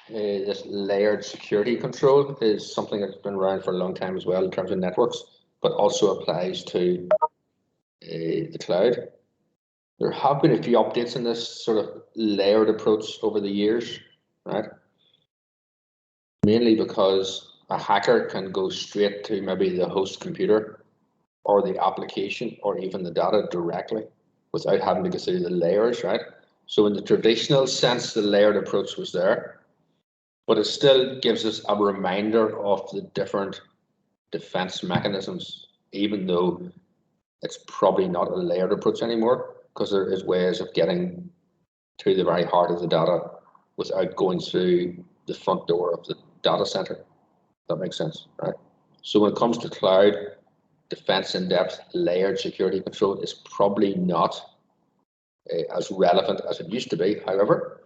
this layered security control is something that's been around for a long time as well in terms of networks, but also applies to the cloud. There have been a few updates in this sort of layered approach over the years, right? Mainly because a hacker can go straight to maybe the host computer or the application or even the data directly without having to go through the layers, right? So in the traditional sense, the layered approach was there, but it still gives us a reminder of the different defense mechanisms, even though it's probably not a layered approach anymore, because there is ways of getting to the very heart of the data without going through the front door of the data center. That makes sense, right? So when it comes to cloud, defense in depth, layered security control is probably not as relevant as it used to be. However,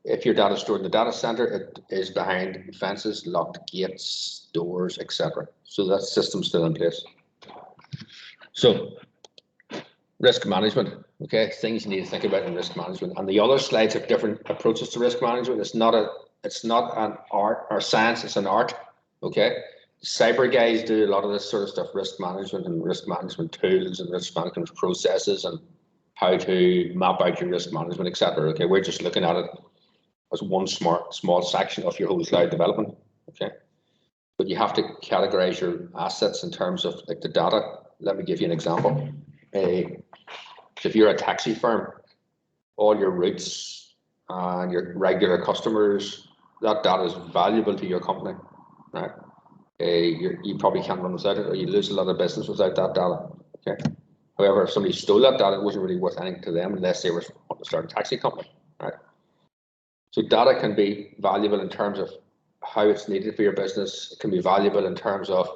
if your data is stored in the data center, it is behind fences, locked gates, doors, etc. So that system's still in place. So risk management, okay, things you need to think about in risk management. And the other slides have different approaches to risk management. It's not an art or science, it's an art, okay? Cyber guys do a lot of this sort of stuff, risk management and risk management tools and risk management processes and how to map out your risk management, etc. Okay, we're just looking at it as one small section of your whole cloud development, okay? But you have to categorize your assets in terms of like the data. Let me give you an example. If you're a taxi firm, all your routes and your regular customers, that data is valuable to your company, right? You probably can't run without it, or you lose a lot of business without that data. Okay. However, if somebody stole that data, it wasn't really worth anything to them unless they were wanting to start a taxi company, right? So data can be valuable in terms of how it's needed for your business. It can be valuable in terms of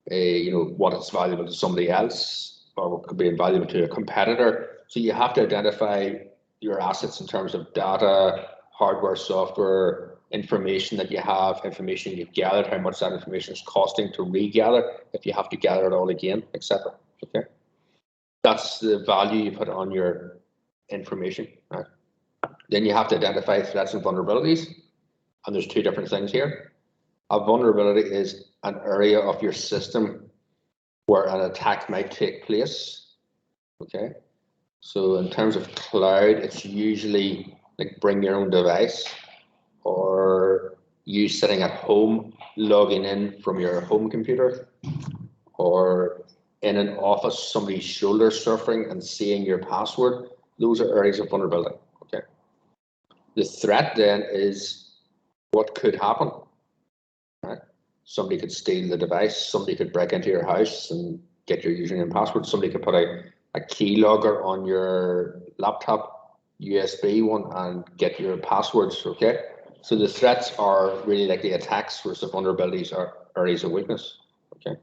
what it's valuable to somebody else, or what could be valuable to a competitor. So you have to identify your assets in terms of data, hardware, software, information that you have, information you've gathered, how much that information is costing to regather, if you have to gather it all again, etc. Okay, that's the value you put on your information, right? Then you have to identify threats and vulnerabilities, and there's two different things here. A vulnerability is an area of your system where an attack might take place. Okay, so in terms of cloud, it's usually like bring your own device, or you sitting at home logging in from your home computer, or in an office somebody's shoulder surfing and seeing your password. Those are areas of vulnerability. Okay, the threat then is what could happen. Right? Somebody could steal the device, somebody could break into your house and get your username and password, somebody could put a keylogger on your laptop, USB one, and get your passwords, okay? So the threats are really like the attacks, whereas the vulnerabilities are areas of weakness, okay?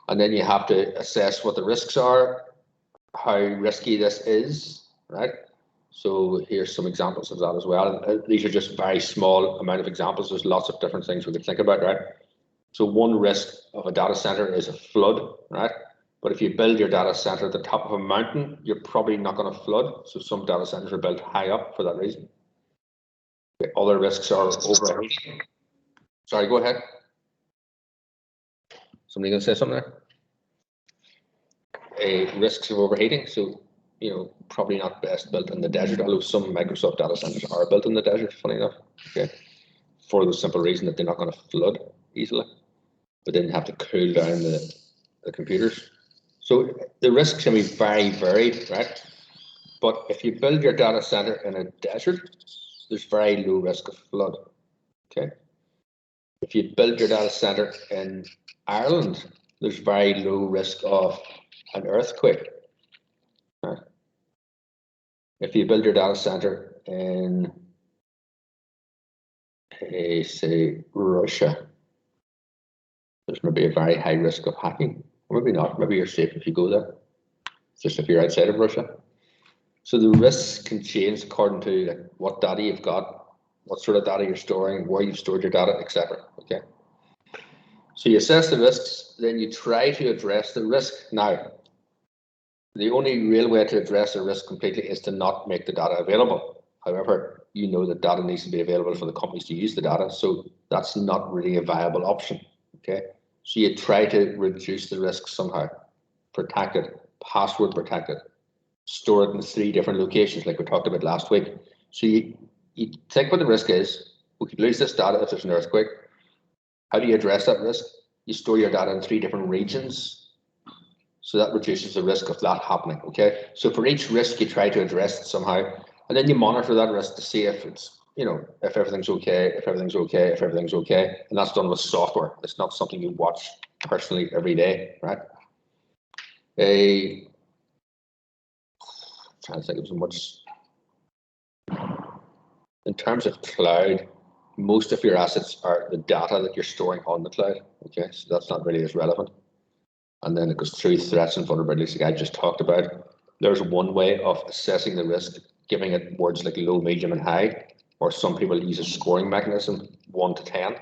And then you have to assess what the risks are, how risky this is, right? So here's some examples of that as well. These are just very small amount of examples. There's lots of different things we could think about, right? So one risk of a data center is a flood, right? But if you build your data center at the top of a mountain, you're probably not going to flood. So some data centers are built high up for that reason. The other risks are overheating. Sorry, go ahead. Somebody going to say something there? Risks of overheating. So, probably not best built in the desert, although some Microsoft data centers are built in the desert, funny enough, okay, for the simple reason that they're not going to flood easily, but then you have to cool down the computers. So the risks can be very varied, right? But if you build your data center in a desert, there's very low risk of flood, okay? If you build your data center in Ireland, there's very low risk of an earthquake. Right? If you build your data center in, say, Russia, there's maybe a very high risk of hacking. Or maybe not, maybe you're safe if you go there, just if you're outside of Russia. So the risks can change according to like what data you've got, what sort of data you're storing, where you've stored your data, etc. Okay. So you assess the risks, then you try to address the risk. Now, the only real way to address the risk completely is to not make the data available. However, you know that data needs to be available for the companies to use the data, so that's not really a viable option. Okay, so you try to reduce the risk somehow, protect it, password protect it, store it in 3 different locations like we talked about last week. So you think what the risk is. We could lose this data if there's an earthquake. How do you address that risk? You store your data in 3 different regions. So that reduces the risk of that happening, okay? So for each risk, you try to address it somehow, and then you monitor that risk to see if it's, if everything's okay, if everything's okay, if everything's okay, and that's done with software. It's not something you watch personally every day, right? I'm trying to think of so much. In terms of cloud, most of your assets are the data that you're storing on the cloud, okay? So that's not really as relevant. And then it goes through threats and vulnerabilities like I just talked about. There's one way of assessing the risk, giving it words like low, medium, and high, or some people use a scoring mechanism, 1 to 10,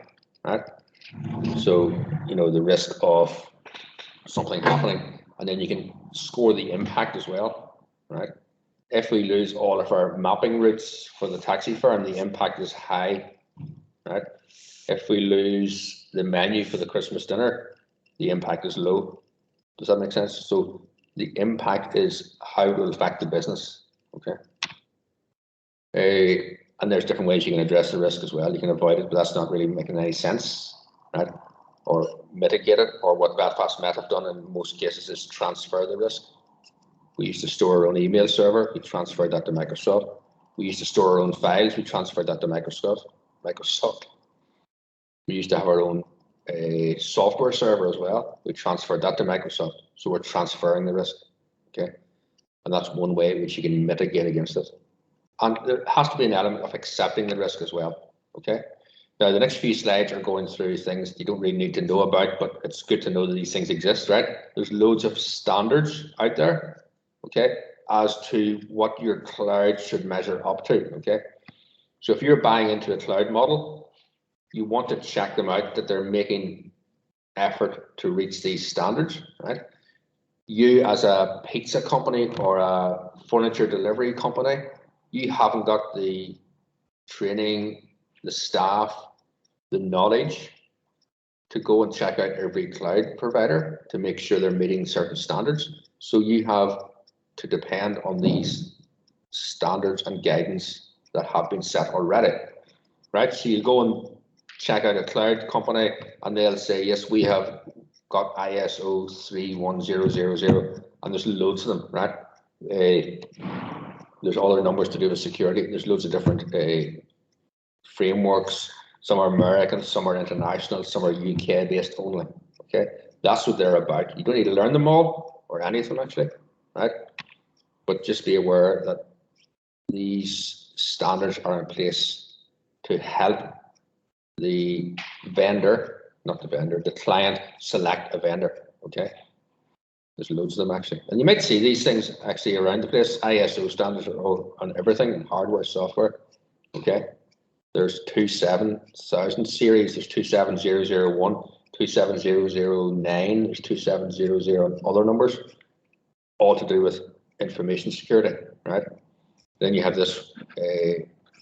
right? So, the risk of something happening, and then you can score the impact as well, right? If we lose all of our mapping routes for the taxi firm, the impact is high, right? If we lose the menu for the Christmas dinner, the impact is low. Does that make sense? So the impact is how it will affect the business, okay? And there's different ways you can address the risk as well. You can avoid it, but that's not really making any sense, right? Or mitigate it, or what Belfast Met have done in most cases is transfer the risk. We used to store our own email server, we transferred that to Microsoft. We used to store our own files, we transferred that to Microsoft. We used to have our own software server as well. We transferred that to Microsoft. So we're transferring the risk, okay? And that's one way in which you can mitigate against it. And there has to be an element of accepting the risk as well, okay? Now, the next few slides are going through things you don't really need to know about, but it's good to know that these things exist, right? There's loads of standards out there, okay, as to what your cloud should measure up to, okay? So if you're buying into a cloud model, you want to check them out that they're making effort to reach these standards, right? You as a pizza company or a furniture delivery company, you haven't got the training, the staff, the knowledge to go and check out every cloud provider to make sure they're meeting certain standards. So you have to depend on these standards and guidance that have been set already, right? So you go and check out a cloud company and they'll say, yes, we have got ISO 31000, and there's loads of them, right? There's other numbers to do with security. There's loads of different frameworks. Some are American, some are international, some are UK based only, okay? That's what they're about. You don't need to learn them all or any of them actually, right? But just be aware that these standards are in place to help the vendor, not the vendor, the client select a vendor, okay? There's loads of them actually. And you might see these things actually around the place. ISO standards are all on everything, hardware, software, okay? There's 27000 series, there's 27001, 27009, there's 2700 and other numbers, all to do with information security, right? Then you have this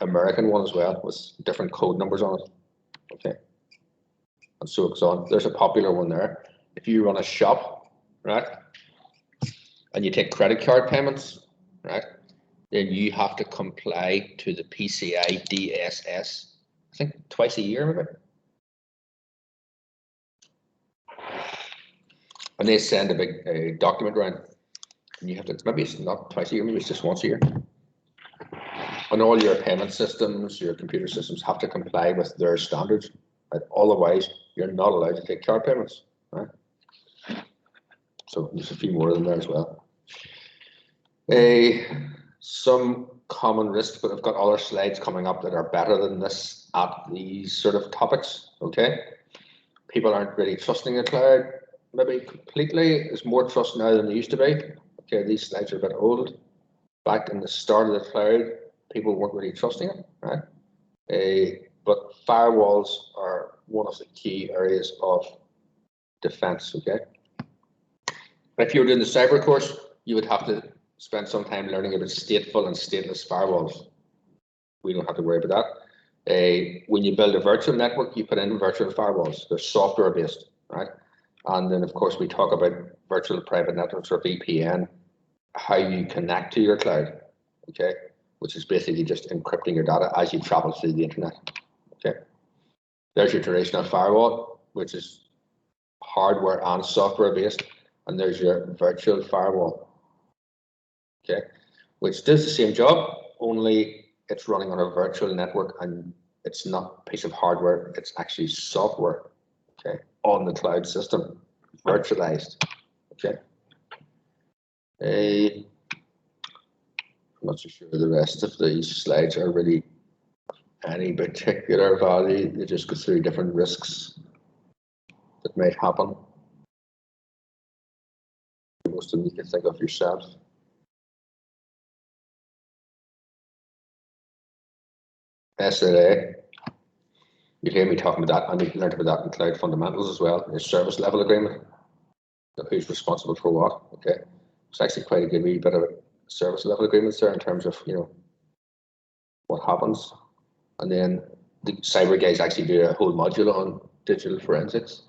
American one as well with different code numbers on it. Okay, and so it's on. There's a popular one there. If you run a shop, right, and you take credit card payments, right, then you have to comply to the PCI DSS, I think twice a year, maybe. And they send a big document around, and you have to, maybe it's not twice a year, maybe it's just once a year. And all your payment systems, your computer systems have to comply with their standards. Right? Otherwise, you're not allowed to take card payments. Right? So there's a few more of them there as well. Some common risks, but I've got other slides coming up that are better than this at these sort of topics. Okay, people aren't really trusting the cloud. Maybe completely. There's more trust now than there used to be. Okay, these slides are a bit old. Back in the start of the cloud, people weren't really trusting it, right? But firewalls are one of the key areas of defense, okay? If you were doing the cyber course, you would have to spend some time learning about stateful and stateless firewalls. we don't have to worry about that. When you build a virtual network, you put in virtual firewalls. They're software based, right? And then of course we talk about virtual private networks or VPN, how you connect to your cloud, okay? Which is basically just encrypting your data as you travel through the internet, okay? There's your traditional firewall, which is hardware and software based, and there's your virtual firewall, okay, which does the same job, only it's running on a virtual network and it's not a piece of hardware, it's actually software, okay, on the cloud system, virtualized, okay. I'm not so sure the rest of these slides are really any particular value, they just go through different risks that might happen. Most of them you can think of yourself. SLA, you hear me talking about that, and you learned about that in Cloud Fundamentals as well. Your service level agreement, who's responsible for what. Okay, it's actually quite a good wee bit of service level agreements there in terms of, you know, what happens. And then the cyber guys actually do a whole module on digital forensics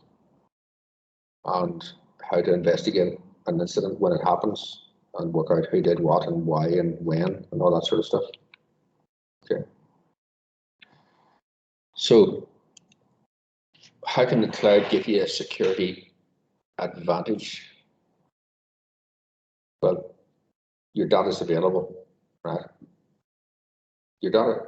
and how to investigate an incident when it happens and work out who did what and why and when and all that sort of stuff. Okay. So how can the cloud give you a security advantage? Well, your data is available, right? Your data,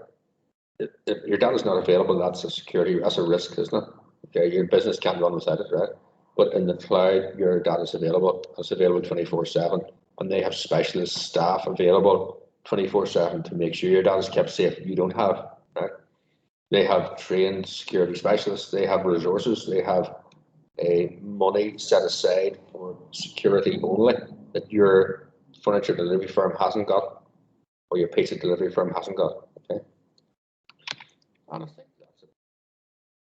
if your data is not available, that's a security, that's a risk, isn't it? Okay, your business can't run without it, right? But in the cloud, your data is available. It's available 24/7, and they have specialist staff available 24/7 to make sure your data is kept safe. You don't have, right? They have trained security specialists. They have resources. They have a money set aside for security only that your furniture delivery firm hasn't got, or your pizza delivery firm hasn't got. Okay, and I think that's it.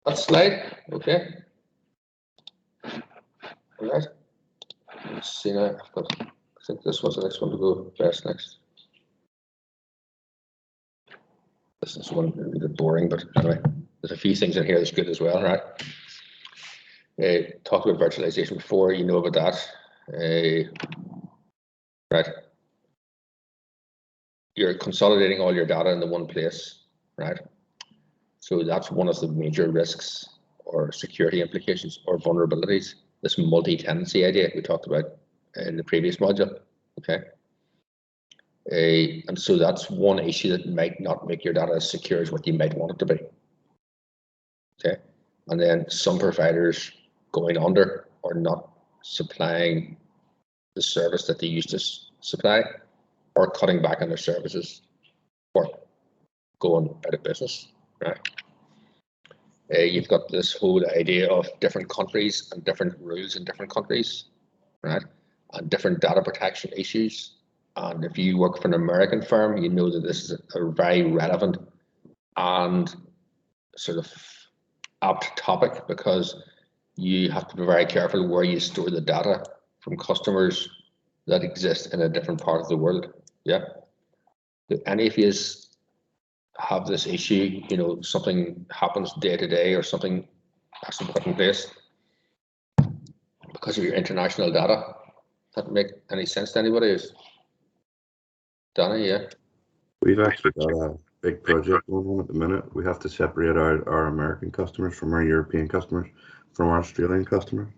That slide, okay. All right. Let's see now. I think this was the next one to go best next. This is one a bit boring, but anyway, there's a few things in here that's good as well, right? Talked about virtualization before, you know about that. Right. You're consolidating all your data into one place, right? So that's one of the major risks or security implications or vulnerabilities. This multi-tenancy idea we talked about in the previous module, okay? And so that's one issue that might not make your data as secure as what you might want it to be, okay? And then some providers going under or not supplying the service that they used to supply, or cutting back on their services, or going out of business, right? You've got this whole idea of different countries and different rules in different countries, right? And different data protection issues. And if you work for an American firm, you know that this is a very relevant and sort of apt topic, because you have to be very careful where you store the data from customers that exist in a different part of the world. Yeah. Do any of you have this issue, you know, something happens day to day or something has to be put in place because of your international data? Does that make any sense to anybody? Danny, yeah? We've actually got a big project going on at the minute. We have to separate out our American customers from our European customers, from our Australian customers.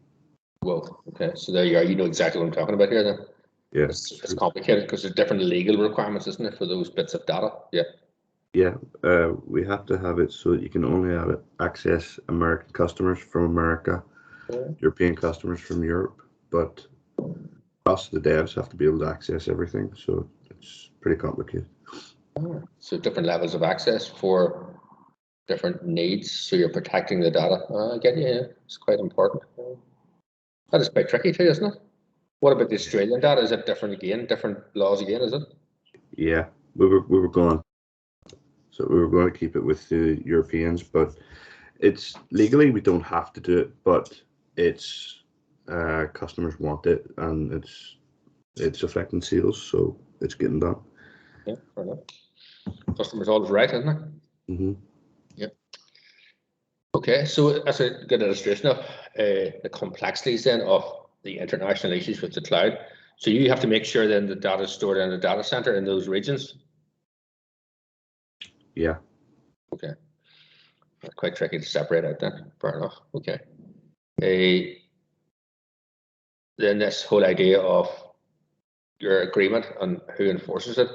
Well, okay, so there you are. You know exactly what I'm talking about here then. Yeah. It's complicated because there's different legal requirements, isn't it, for those bits of data? Yeah. Yeah, we have to have it so that you can only have it access American customers from America, European customers from Europe, but us, the devs, have to be able to access everything, so it's pretty complicated. So different levels of access for different needs, so you're protecting the data. I get you, yeah. It's quite important. That is quite tricky too, isn't it? What about the Australian data? Is it different again? Different laws again, is it? Yeah, we were going to keep it with the Europeans, but it's legally we don't have to do it, but it's customers want it, and it's affecting sales, so it's getting done. Yeah, fair enough. Customer's always right, isn't it? Mm-hmm. Yep. Okay, so that's a good illustration of the complexities then of the international issues with the cloud. So you have to make sure then the data is stored in a data center in those regions. Yeah. Okay. That's quite tricky to separate out then. Fair enough. Okay. Then this whole idea of your agreement and who enforces it.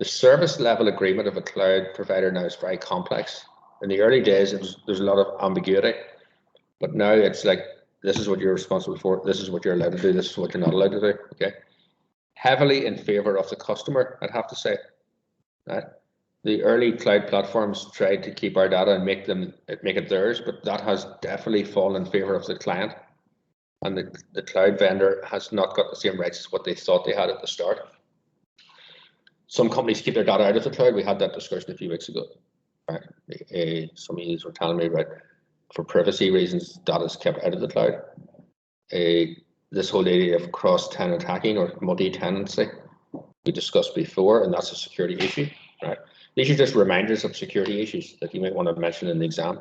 The service level agreement of a cloud provider now is very complex. In the early days, there's a lot of ambiguity, but now it's like, this is what you're responsible for, this is what you're allowed to do, this is what you're not allowed to do, okay? Heavily in favor of the customer, I'd have to say. Right? The early cloud platforms tried to keep our data and make it theirs, but that has definitely fallen in favor of the client. And the cloud vendor has not got the same rights as what they thought they had at the start. Some companies keep their data out of the cloud. We had that discussion a few weeks ago. Right? Some of you were telling me, right, for privacy reasons, data is kept out of the cloud. This whole idea of cross-tenant hacking or multi-tenancy we discussed before, and that's a security issue. Right? These are just reminders of security issues that you might want to mention in the exam.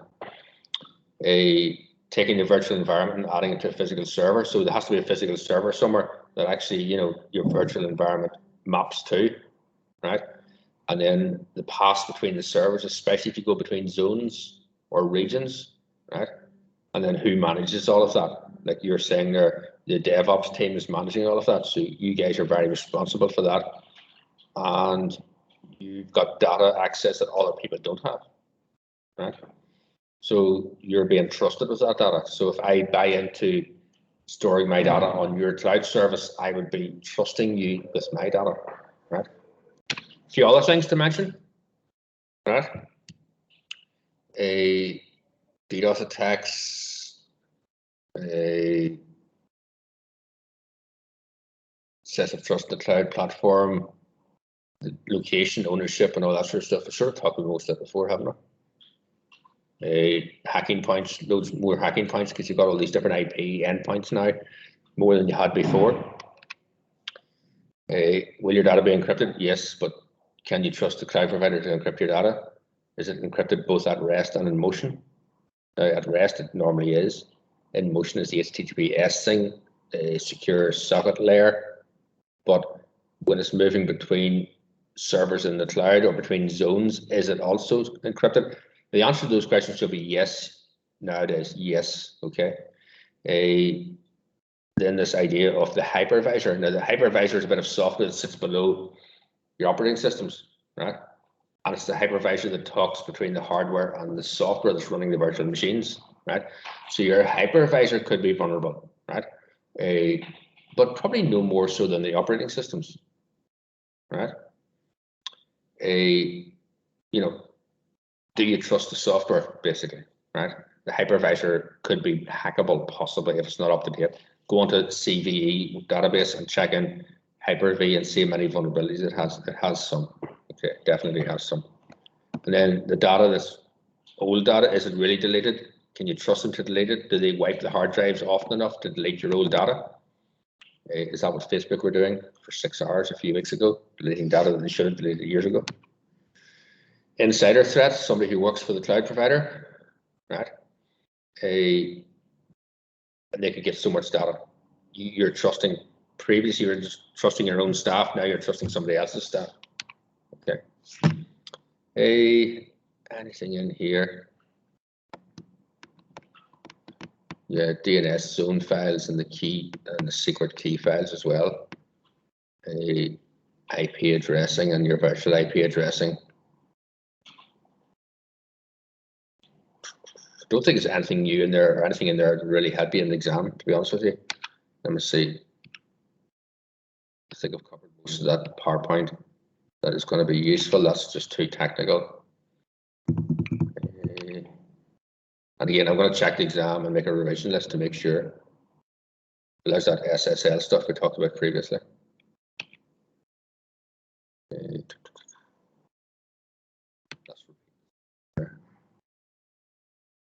Taking the virtual environment and adding it to a physical server. So there has to be a physical server somewhere that actually, your virtual environment maps to, right? And then the pass between the servers, especially if you go between zones or regions, right? And then who manages all of that? Like you're saying there, the DevOps team is managing all of that. So you guys are very responsible for that. And you've got data access that other people don't have, right? So you're being trusted with that data. So if I buy into storing my data on your cloud service, I would be trusting you with my data, right? A few other things to mention, right? A DDoS attacks, a sense of trust in the cloud platform, the location, ownership, and all that sort of stuff. I sort of talked about most of that before, haven't I? Hacking points, loads more hacking points because you've got all these different IP endpoints now, more than you had before. Will your data be encrypted? Yes, but can you trust the cloud provider to encrypt your data? Is it encrypted both at rest and in motion? At rest, it normally is. In motion is the HTTPS thing, a secure socket layer. But when it's moving between servers in the cloud or between zones, is it also encrypted? The answer to those questions should be yes. Nowadays, yes. Okay. Then this idea of the hypervisor. Now, the hypervisor is a bit of software that sits below your operating systems, right? And it's the hypervisor that talks between the hardware and the software that's running the virtual machines, right? So your hypervisor could be vulnerable, right? But probably no more so than the operating systems, right? Do you trust the software, basically, right? The hypervisor could be hackable, possibly, if it's not up to date. Go onto CVE database and check in Hyper-V and see how many vulnerabilities it has. It has some. Okay, definitely has some. And then the data that's old data, is it really deleted? Can you trust them to delete it? Do they wipe the hard drives often enough to delete your old data? Is that what Facebook were doing for 6 hours a few weeks ago, deleting data that they should have deleted years ago? Insider threat, somebody who works for the cloud provider, right? And they could get so much data. You're trusting, previously you were just trusting your own staff, now you're trusting somebody else's staff. Okay. Anything in here? Yeah, DNS zone files and the key and the secret key files as well. IP addressing and your virtual IP addressing. I don't think there's anything new in there or anything in there that really had been an exam, to be honest with you. Let me see. I think I've covered most of that PowerPoint. That is going to be useful. That's just too technical. And again, I'm going to check the exam and make a revision list to make sure. There's that SSL stuff we talked about previously. That's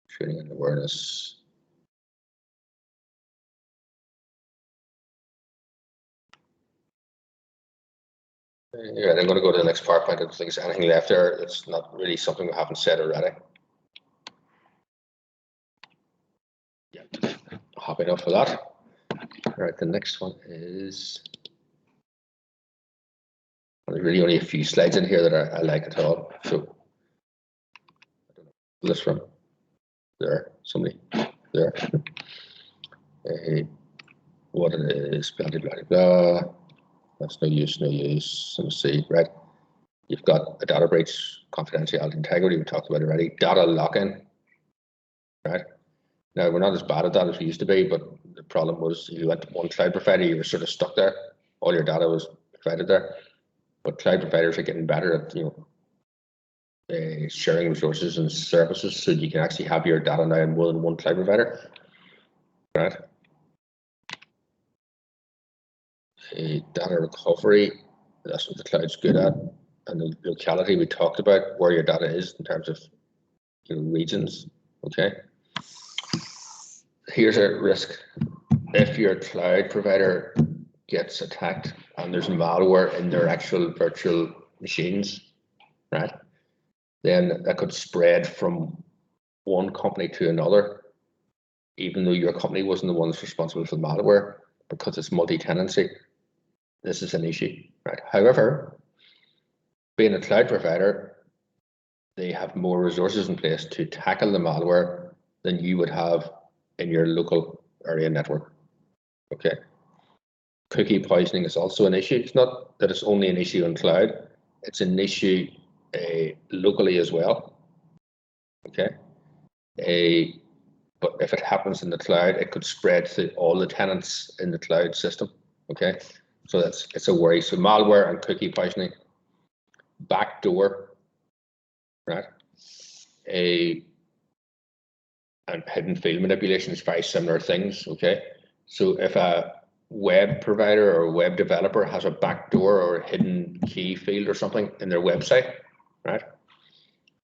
training and awareness. Yeah, I'm going to go to the next PowerPoint. I don't think there's anything left there. It's not really something we haven't said already. Yeah, happy enough with that. All right, the next one is, there's really only a few slides in here that I like at all. So, I don't know, this from there, somebody there. What it is, blah, blah, blah, blah. That's no use, no use. Let's see, right? You've got a data breach, confidentiality, integrity, we talked about it already. Data lock-in, right? Now, we're not as bad at that as we used to be, but the problem was if you went to one cloud provider, you were sort of stuck there. All your data was provided there. But cloud providers are getting better at, sharing resources and services, so you can actually have your data now in more than one cloud provider, right? Data recovery, that's what the cloud's good at. And the locality we talked about, where your data is in terms of regions, okay? Here's a risk. If your cloud provider gets attacked and there's malware in their actual virtual machines, right, then that could spread from one company to another, even though your company wasn't the one that's responsible for the malware, because it's multi-tenancy. This is an issue, right? However, being a cloud provider, they have more resources in place to tackle the malware than you would have in your local area network. Okay. Cookie poisoning is also an issue. It's not that it's only an issue in cloud, it's an issue locally as well. Okay. But if it happens in the cloud, it could spread to all the tenants in the cloud system. Okay. So it's a worry. So malware and cookie poisoning, backdoor, right? And hidden field manipulation is very similar things. Okay. So if a web provider or a web developer has a backdoor or a hidden key field or something in their website, right,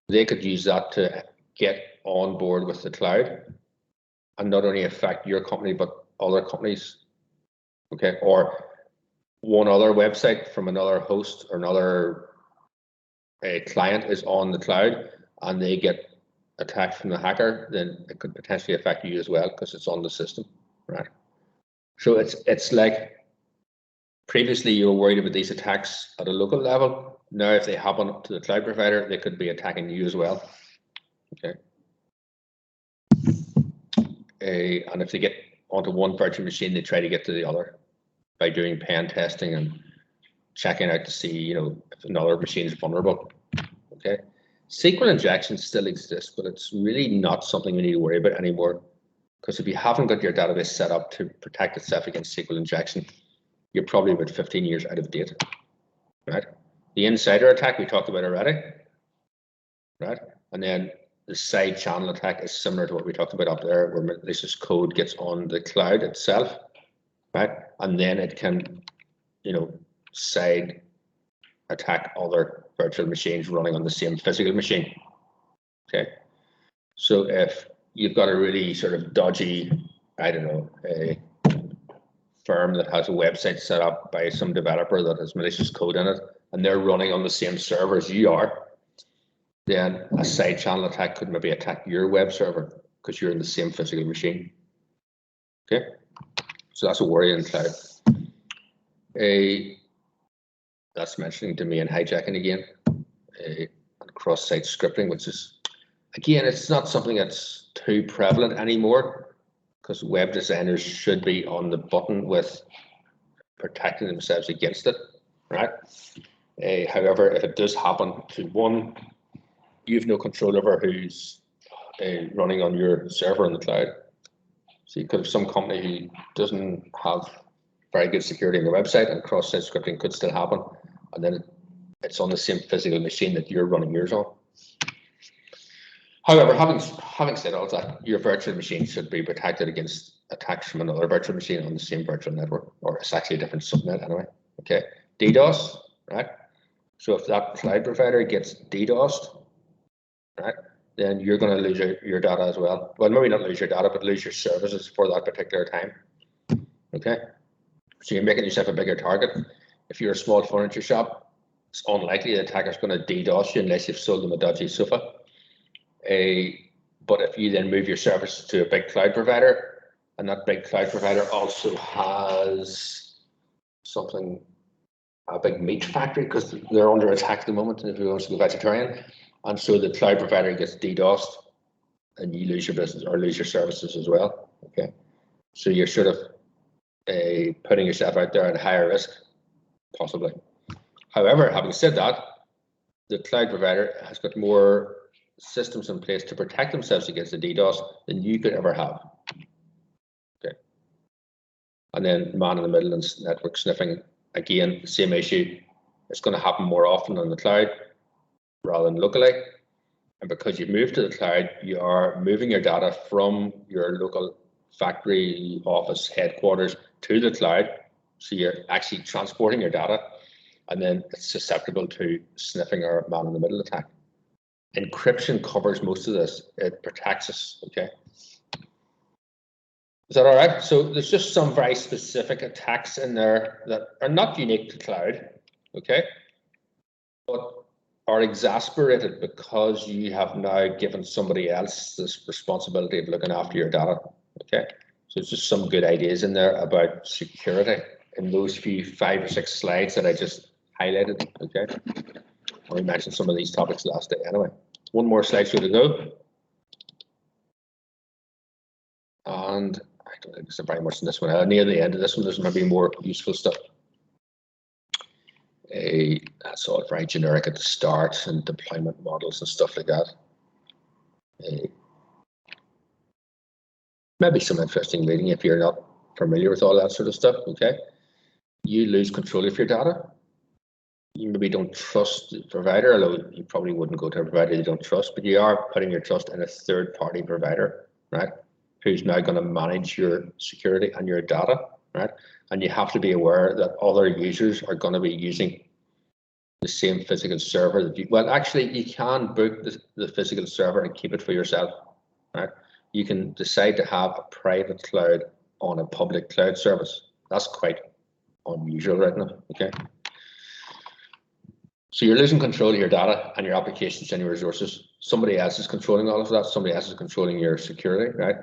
they could use that to get on board with the cloud and not only affect your company but other companies. Okay. Or one other website from another host or another client is on the cloud and they get attacked from the hacker, then it could potentially affect you as well because it's on the system, right? So it's like previously you were worried about these attacks at a local level. Now, if they happen to the cloud provider, they could be attacking you as well. Okay. And if they get onto one virtual machine, they try to get to the other by doing pen testing and checking out to see, if another machine is vulnerable. Okay. SQL injection still exists, but it's really not something we need to worry about anymore. Because if you haven't got your database set up to protect itself against SQL injection, you're probably about 15 years out of date, right? The insider attack we talked about already, right? And then the side channel attack is similar to what we talked about up there, where malicious code gets on the cloud itself, right? And then it can, side attack other virtual machines running on the same physical machine. Okay. So if you've got a really sort of dodgy, I don't know, a firm that has a website set up by some developer that has malicious code in it, and they're running on the same server as you are, then a side channel attack could maybe attack your web server because you're in the same physical machine. Okay. So that's a worry in cloud. That's mentioning domain hijacking again. Cross-site scripting, which is, again, it's not something that's too prevalent anymore because web designers should be on the button with protecting themselves against it, right? However, if it does happen to one, you have no control over who's running on your server in the cloud. So you could have some company who doesn't have very good security on their website, and cross-site scripting could still happen, and then it's on the same physical machine that you're running yours on. However, having said all that, your virtual machine should be protected against attacks from another virtual machine on the same virtual network, or it's actually a different subnet anyway. Okay, DDoS, right? So if that cloud provider gets DDoSed, right, then you're going to lose your data as well. Well, maybe not lose your data, but lose your services for that particular time. Okay, so you're making yourself a bigger target. If you're a small furniture shop it's unlikely the attacker's going to DDoS you unless you've sold them a dodgy sofa. But if you then move your service to a big cloud provider, and that big cloud provider also has something, a big meat factory, because they're under attack at the moment, and if you want to go vegetarian, and so the cloud provider gets DDoSed, and you lose your business or lose your services as well. Okay, so you're sort of putting yourself out there at higher risk, possibly. However, having said that, the cloud provider has got more systems in place to protect themselves against the DDoS than you could ever have. Okay. And then man-in-the-middle and network sniffing, again, same issue. It's going to happen more often on the cloud rather than locally. And because you've moved to the cloud, you are moving your data from your local factory, office, headquarters to the cloud. So you're actually transporting your data, and then it's susceptible to sniffing or man-in-the-middle attack. Encryption covers most of this. It protects us, okay? Is that all right? So there's just some very specific attacks in there that are not unique to cloud, okay? But are exasperated because you have now given somebody else this responsibility of looking after your data, okay? So it's just some good ideas in there about security in those few 5 or 6 slides that I just highlighted, okay? We mentioned some of these topics last day anyway. One more slideshow to go. And I don't think there's very much in this one. Near the end of this one, there's maybe more useful stuff. That's all very generic at the start, and deployment models and stuff like that. Maybe some interesting reading if you're not familiar with all that sort of stuff, okay? You lose control of your data. You maybe don't trust the provider, although you probably wouldn't go to a provider you don't trust, but you are putting your trust in a third-party provider, right? Who's now going to manage your security and your data, right? And you have to be aware that other users are going to be using the same physical server that you, well, actually, you can book the physical server and keep it for yourself, right? You can decide to have a private cloud on a public cloud service. That's quite unusual right now, okay? So you're losing control of your data and your applications and your resources. Somebody else is controlling all of that. Somebody else is controlling your security, right?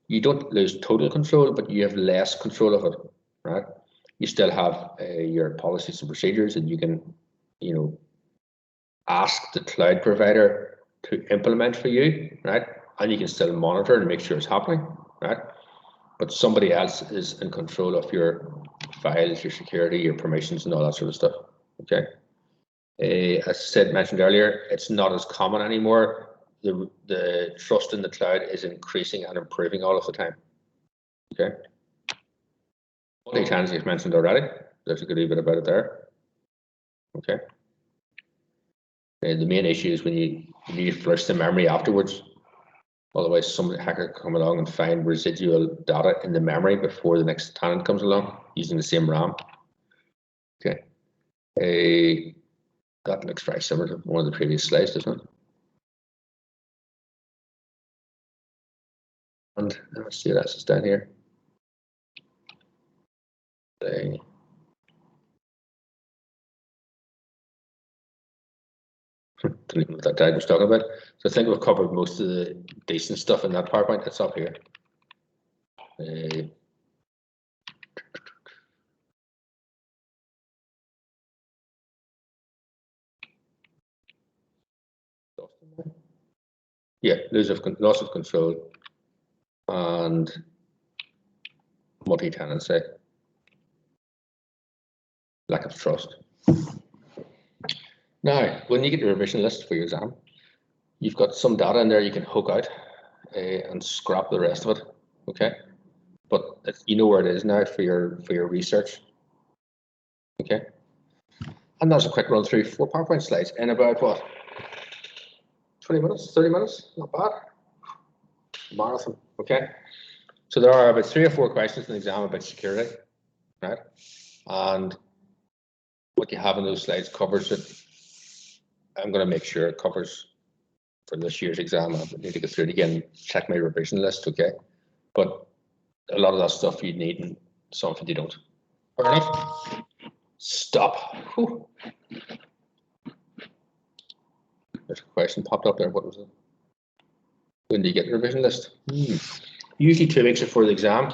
You don't lose total control, but you have less control of it, right? You still have your policies and procedures, and you can, you know, ask the cloud provider to implement for you, right? And you can still monitor and make sure it's happening, right? But somebody else is in control of your files, your security, your permissions, and all that sort of stuff, okay? As I mentioned earlier, it's not as common anymore. The trust in the cloud is increasing and improving all of the time. Okay. Multi-tenancy I've mentioned already. There's a good bit about it there. Okay. The main issue is when you flush the memory afterwards. Otherwise, some hacker can come along and find residual data in the memory before the next tenant comes along using the same RAM. Okay. That looks very similar to one of the previous slides, doesn't it? And let's see what else is down here. Don't even know what that diagram was talking about. So I think we've covered most of the decent stuff in that PowerPoint that's up here. Yeah, loss of control and multi-tenancy, lack of trust. Now, when you get your revision list for your exam, you've got some data in there you can hook out and scrap the rest of it. Okay, but you know where it is now for your research. Okay, and that's a quick run through 4 PowerPoint slides in about what, 20 minutes, 30 minutes, not bad. Marathon. Okay, so there are about 3 or 4 questions in the exam about security, right? And what you have in those slides covers it. I'm going to make sure it covers for this year's exam. I need to go through it again, check my revision list, okay? But a lot of that stuff you need and some of it you don't. Fair enough. Stop. Whew. There's a question popped up there. What was it? When do you get the revision list? Usually 2 weeks before the exam,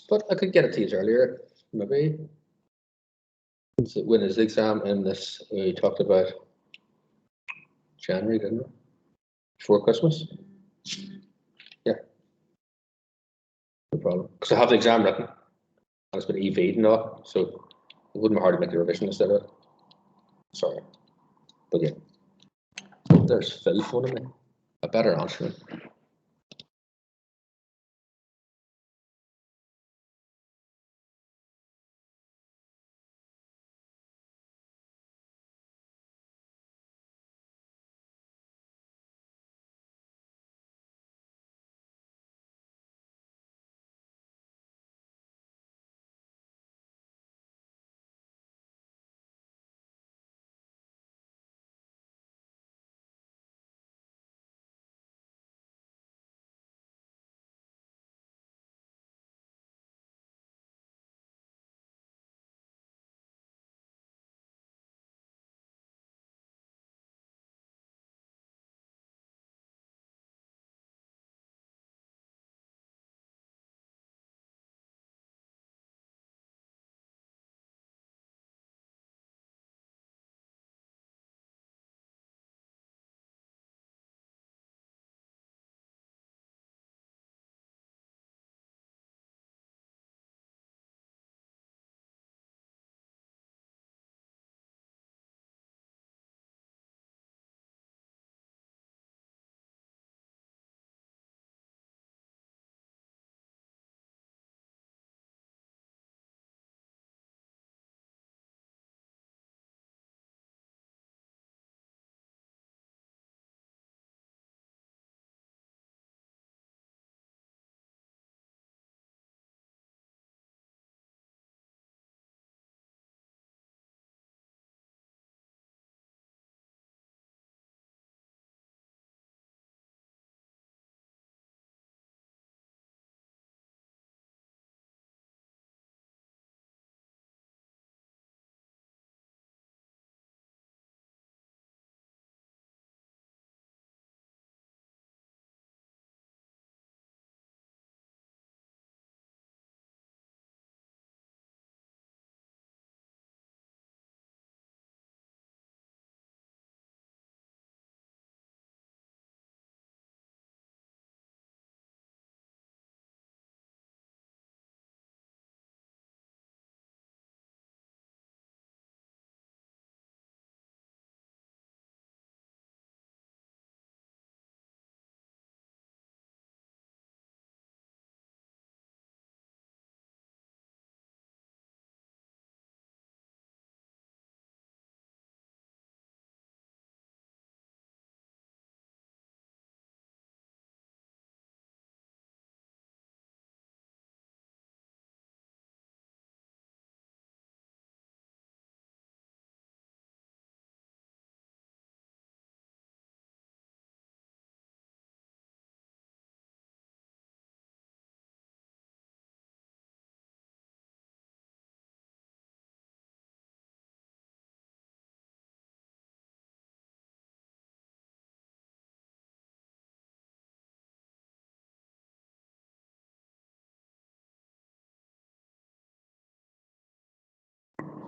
but I could get it to you earlier, maybe. When is the exam? In this, we talked about January, didn't we? Before Christmas. Yeah, no problem. Because I have the exam written, and it's been EV'd and all, so it wouldn't be hard to make the revision list out of it. Sorry, but yeah. There's Phil phoning me. I better answer him.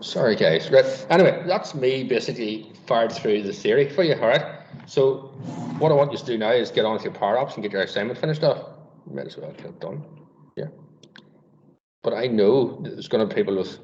Sorry, guys. Right. Anyway, that's me basically fired through the theory for you. All right. So what I want you to do now is get on with your power ups and get your assignment finished off. You might as well get it done. Yeah. But I know there's going to be people with